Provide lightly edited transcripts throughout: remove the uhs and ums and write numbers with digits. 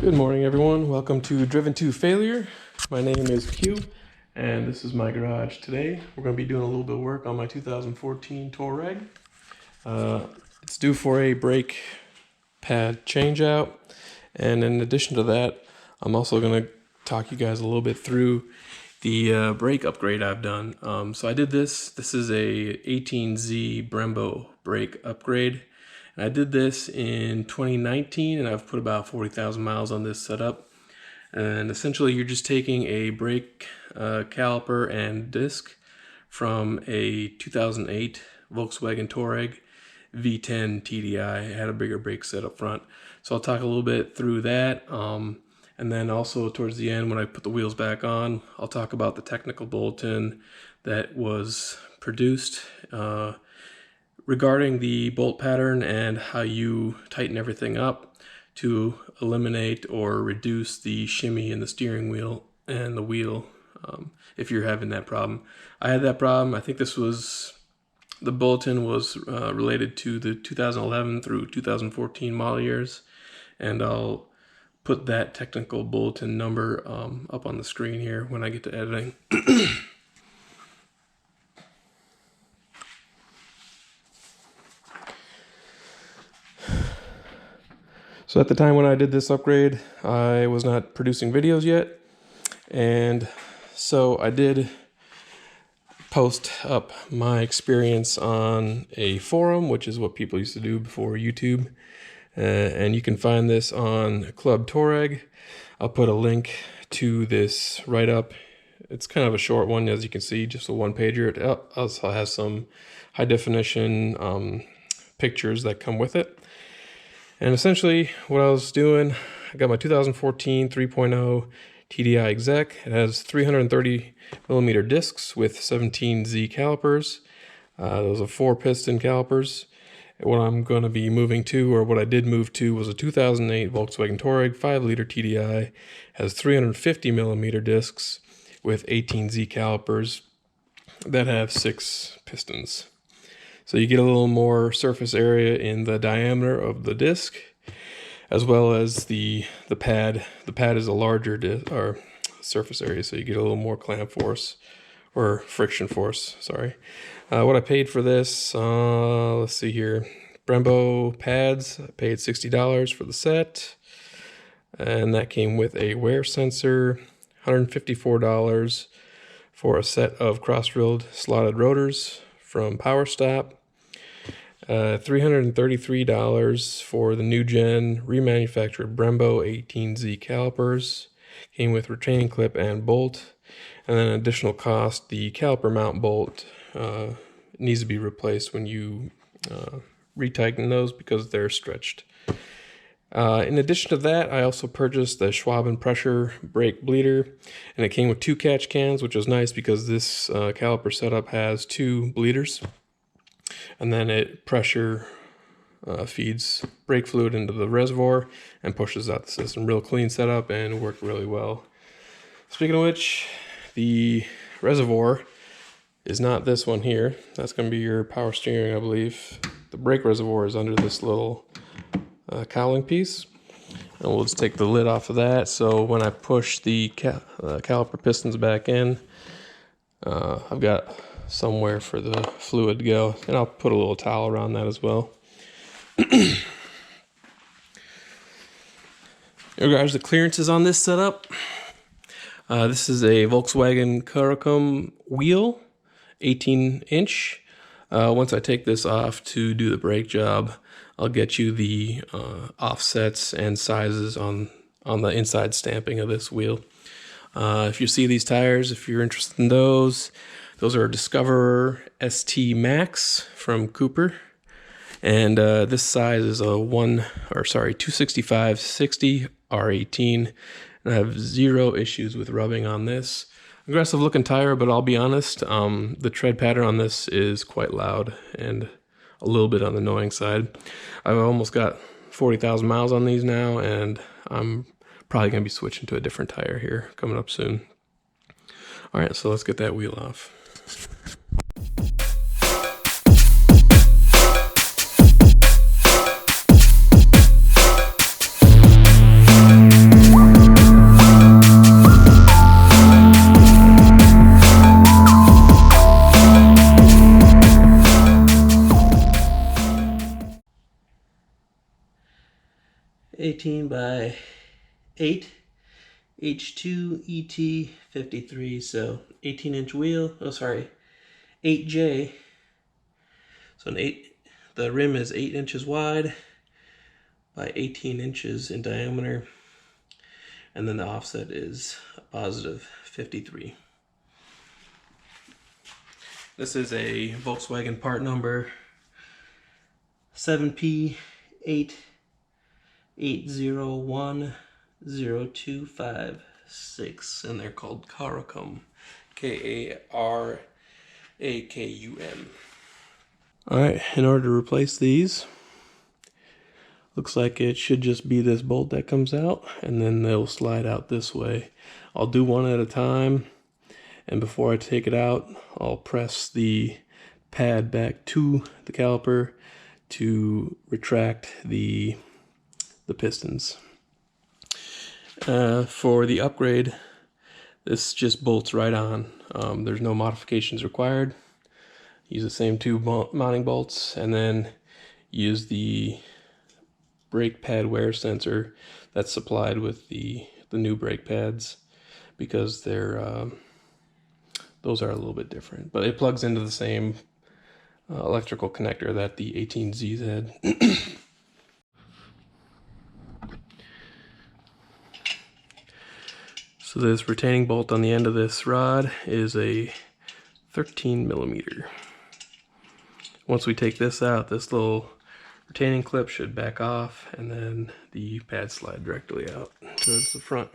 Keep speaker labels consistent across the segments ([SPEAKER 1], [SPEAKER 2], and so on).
[SPEAKER 1] Good morning, everyone. Welcome to Driven to Failure. My name is Q, and this is my garage. Today, we're going to be doing a little bit of work on my 2014 Touareg. It's due for a brake pad changeout, and in addition to that, I'm also going to talk you guys a little bit through the brake upgrade I've done. So I did this. This is a 18Z Brembo brake upgrade. I did this in 2019, and I've put about 40,000 miles on this setup. And essentially, you're just taking a brake caliper and disc from a 2008 Volkswagen Touareg V10 TDI. It had a bigger brake set up front. So I'll talk a little bit through that. And then also towards the end, when I put the wheels back on, I'll talk about the technical bulletin that was produced regarding the bolt pattern and how you tighten everything up to eliminate or reduce the shimmy in the steering wheel and the wheel if you're having that problem. I had that problem. I think the bulletin was related to the 2011 through 2014 model years, and I'll put that technical bulletin number up on the screen here when I get to editing. So at the time when I did this upgrade, I was not producing videos yet, and so I did post up my experience on a forum, which is what people used to do before YouTube, and you can find this on Club Touareg. I'll put a link to this write-up. It's kind of a short one, as you can see, just a one-pager. It also has some high-definition pictures that come with it. And essentially what I was doing, I got my 2014 3.0 TDI Exec. It has 330 millimeter discs with 17Z calipers. Those are 4-piston calipers. What I'm going to be moving to, or what I did move to, was a 2008 Volkswagen Touareg 5-liter TDI. Has 350 millimeter discs with 18Z calipers that have 6 pistons. So you get a little more surface area in the diameter of the disc, as well as the pad. The pad is a larger surface area, so you get a little more clamp force, or friction force, sorry. What I paid for this, let's see here. Brembo pads, I paid $60 for the set, and that came with a wear sensor, $154 for a set of cross-drilled slotted rotors from Power Stop. $333 for the NUGEON remanufactured Brembo 18z calipers. Came with retaining clip and bolt. And then additional cost, the caliper mount bolt needs to be replaced when you retighten those because they're stretched. In addition to that, I also purchased the Schwaben pressure brake bleeder, and it came with 2 catch cans, which was nice because this caliper setup has 2 bleeders. And then it pressure feeds brake fluid into the reservoir and pushes out the system. Real clean setup and worked really well. Speaking of which, the reservoir is not this one here. That's going to be your power steering, I believe. The brake reservoir is under this little cowling piece. And we'll just take the lid off of that. So when I push the caliper pistons back in, I've got somewhere for the fluid to go, and I'll put a little towel around that as well. In regards to clearances on this setup, this is a Volkswagen Karakum wheel, 18-inch. Once I take this off to do the brake job, I'll get you the offsets and sizes on the inside stamping of this wheel. If you see these tires, if you're interested in those are Discoverer ST Max from Cooper, and this size is a 265/60 R18, and I have 0 issues with rubbing on this. Aggressive looking tire, but I'll be honest, the tread pattern on this is quite loud and a little bit on the annoying side. I've almost got 40,000 miles on these now, and I'm probably going to be switching to a different tire here coming up soon. All right, so let's get that wheel off.
[SPEAKER 2] 18 by 8 H2 ET 53, so 18-inch wheel. Oh, sorry, 8J. So the rim is 8 inches wide by 18 inches in diameter, and then the offset is a positive 53. This is a Volkswagen part number 7P8801025 and they're called Karakum, Karakum. Alright, in order to replace these, looks like it should just be this bolt that comes out, and then they'll slide out this way. I'll do one at a time, and before I take it out, I'll press the pad back to the caliper to retract the pistons. For the upgrade, this just bolts right on. There's no modifications required. Use the same two mounting bolts, and then use the brake pad wear sensor that's supplied with the new brake pads, because they're those are a little bit different, but it plugs into the same electrical connector that the 18Z had. So this retaining bolt on the end of this rod is a 13 millimeter. Once we take this out, this little retaining clip should back off, and then the pads slide directly out towards the front.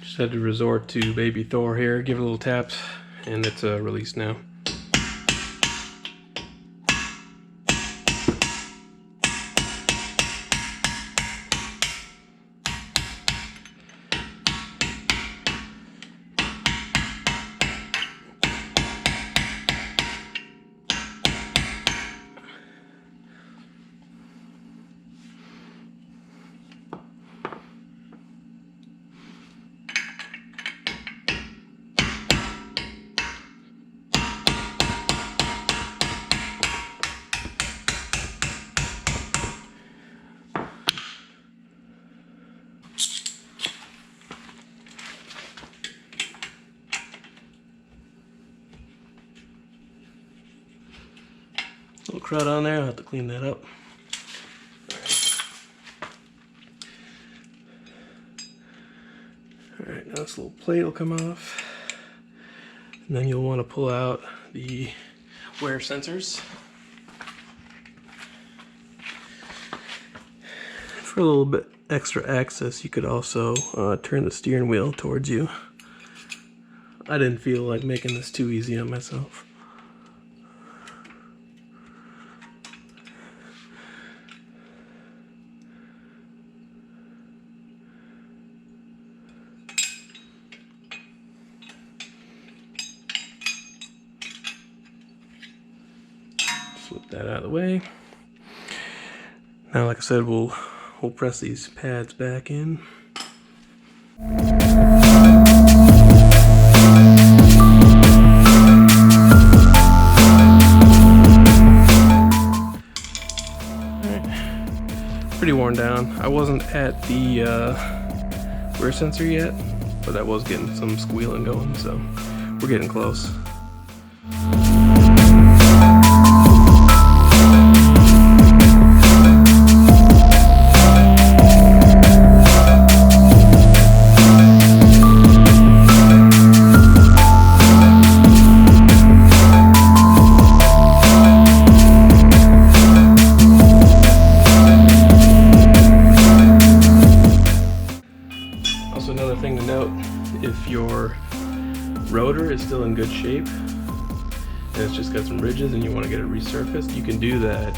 [SPEAKER 2] Just had to resort to baby Thor here, give it a little taps, and it's released now. Little crud on there, I'll have to clean that up. Alright, now this little plate will come off. And then you'll want to pull out the wear sensors. For a little bit extra access, you could also turn the steering wheel towards you. I didn't feel like making this too easy on myself. Flip that out of the way. Now, like I said, we'll press these pads back in. Pretty worn down. I wasn't at the rear sensor yet, but I was getting some squealing going, so we're getting close. Another thing to note, if your rotor is still in good shape and it's just got some ridges and you want to get it resurfaced, you can do that.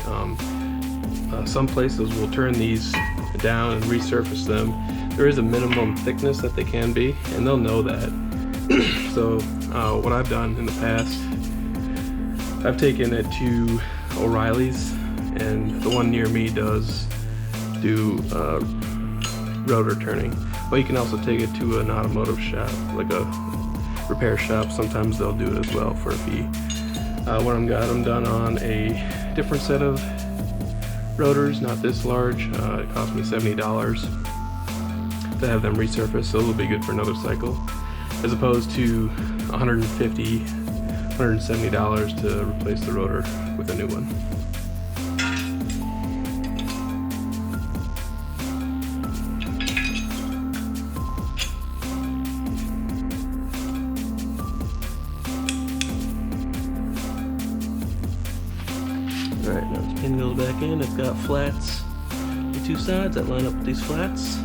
[SPEAKER 2] Some places will turn these down and resurface them. There is a minimum thickness that they can be, and they'll know that. So what I've done in the past, I've taken it to O'Reilly's, and the one near me does do rotor turning. But you can also take it to an automotive shop, like a repair shop. Sometimes they'll do it as well for a fee. When I've got them done on a different set of rotors, not this large. It cost me $70 to have them resurfaced, so it'll be good for another cycle, as opposed to $150, $170 to replace the rotor with a new one. Alright, now it's pin goes back in. It's got flats on two sides that line up with these flats.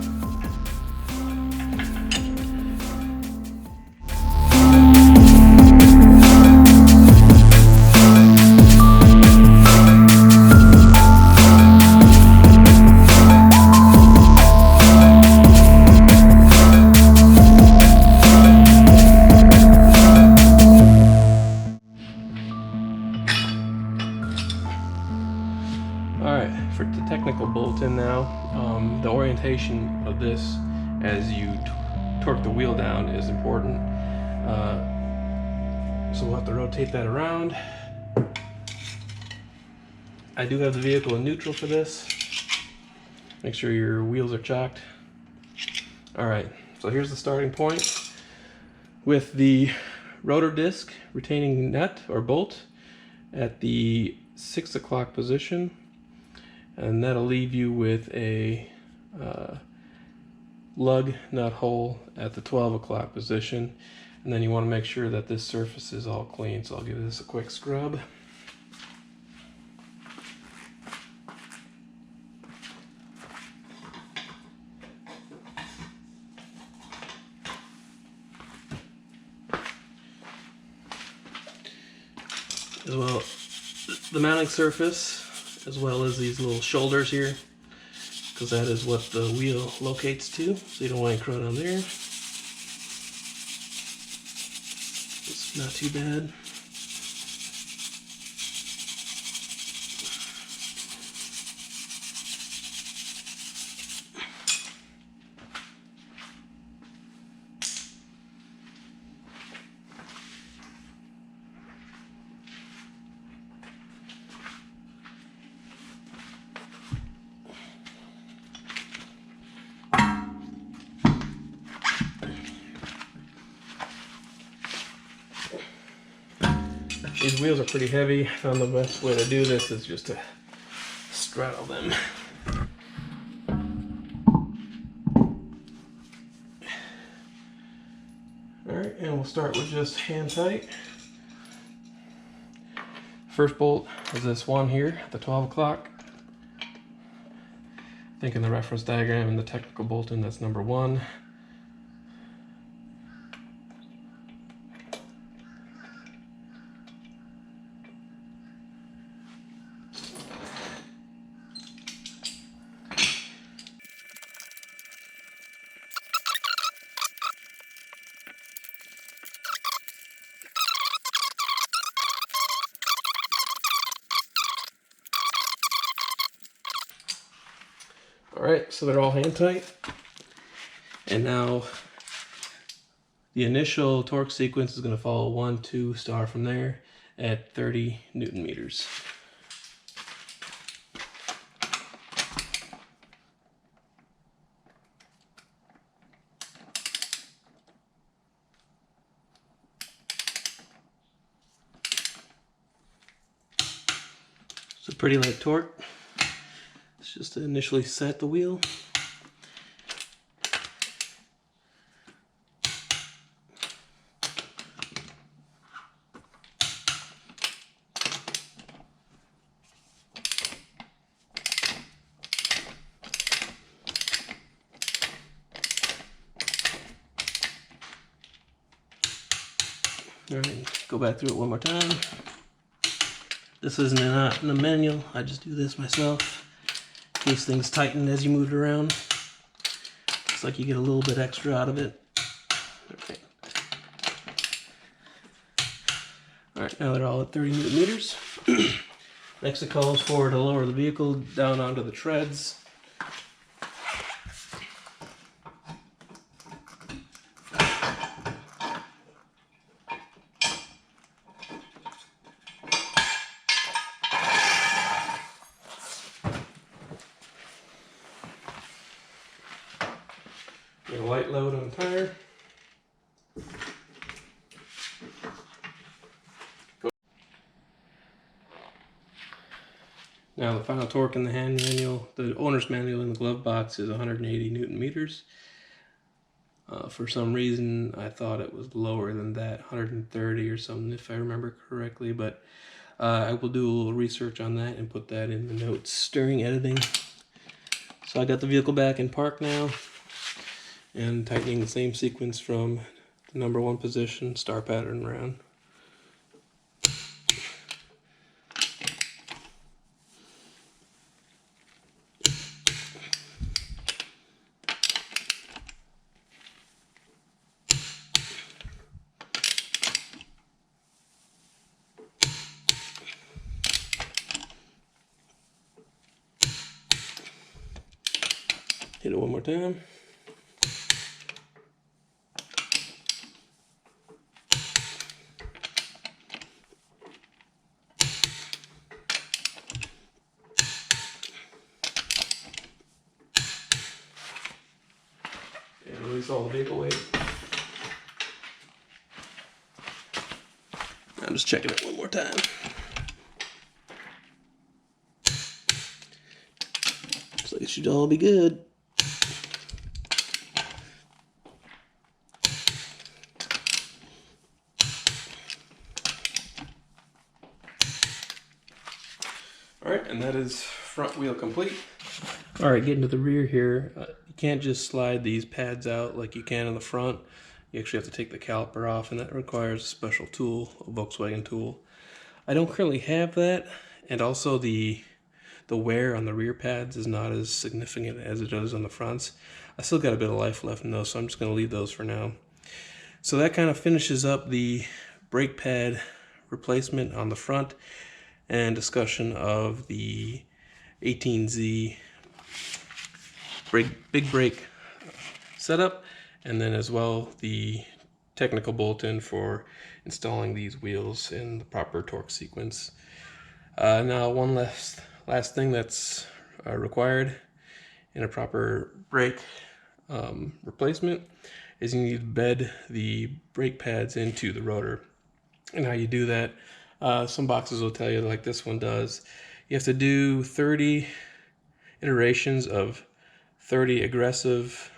[SPEAKER 2] Alright, for the technical bulletin now, the orientation of this as you torque the wheel down is important. So we'll have to rotate that around. I do have the vehicle in neutral for this. Make sure your wheels are chocked. Alright, so here's the starting point. With the rotor disc retaining nut or bolt at the 6 o'clock position, and that'll leave you with a lug nut hole at the 12 o'clock position, and then you want to make sure that this surface is all clean, so I'll give this a quick scrub. As well, the mounting surface, as well as these little shoulders here, because that is what the wheel locates to, so you don't want any crud on there. It's not too bad. These wheels are pretty heavy. I found the best way to do this is just to straddle them. Alright, and we'll start with just hand tight. First bolt is this one here at the 12 o'clock. I think in the reference diagram in the technical bulletin, that's number 1. Alright, so they're all hand tight. And now the initial torque sequence is going to follow 1, 2 star from there at 30 Newton meters. So pretty light torque. It's just to initially set the wheel. Alright, go back through it one more time. This isn't in the manual, I just do this myself. In case things tighten as you move it around. Looks like you get a little bit extra out of it. Okay. Alright, now they're all at 30 Newton meters. Next it calls for to lower the vehicle down onto the treads.
[SPEAKER 1] light load on the tire. Now the final torque in the hand manual, the owner's manual in the glove box is 180 Newton meters. For some reason I thought it was lower than that, 130 or something if I remember correctly, but I will do a little research on that and put that in the notes during editing. So I got the vehicle back in park now and tightening the same sequence from the number 1 position, star pattern around. Hit it one more time. And release all the vehicle weight. I'm just checking it one more time. Looks like it should all be good. Alright, and that is front wheel complete. Alright, getting to the rear here, you can't just slide these pads out like you can in the front. You actually have to take the caliper off, and that requires a special tool, a Volkswagen tool. I don't currently have that, and also the wear on the rear pads is not as significant as it does on the fronts. I still got a bit of life left in those, so I'm just going to leave those for now. So that kind of finishes up the brake pad replacement on the front and discussion of the 18Z big brake setup, and then as well the technical bulletin for installing these wheels in the proper torque sequence. Now one last thing that's required in a proper brake replacement is you need to bed the brake pads into the rotor. And how you do that, some boxes will tell you, like this one does, you have to do 30 iterations of 30 aggressive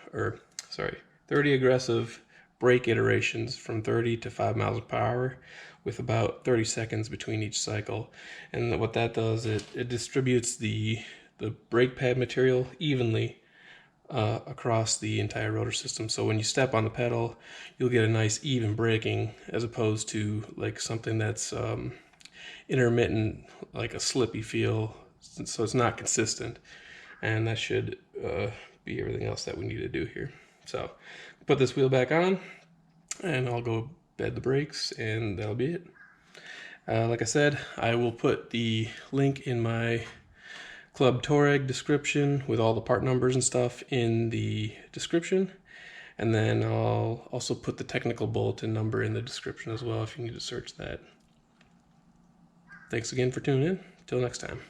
[SPEAKER 1] brake iterations from 30 to 5 miles per hour with about 30 seconds between each cycle. And what that does, it distributes the brake pad material evenly across the entire rotor system. So when you step on the pedal, you'll get a nice even braking, as opposed to like something that's intermittent, like a slippy feel. So it's not consistent, and that should be everything else that we need to do here. So put this wheel back on, and I'll go bed the brakes, and that'll be it. Like I said, I will put the link in my Club Touareg description with all the part numbers and stuff in the description, and then I'll also put the technical bulletin number in the description as well if you need to search that. Thanks again for tuning in. Till next time.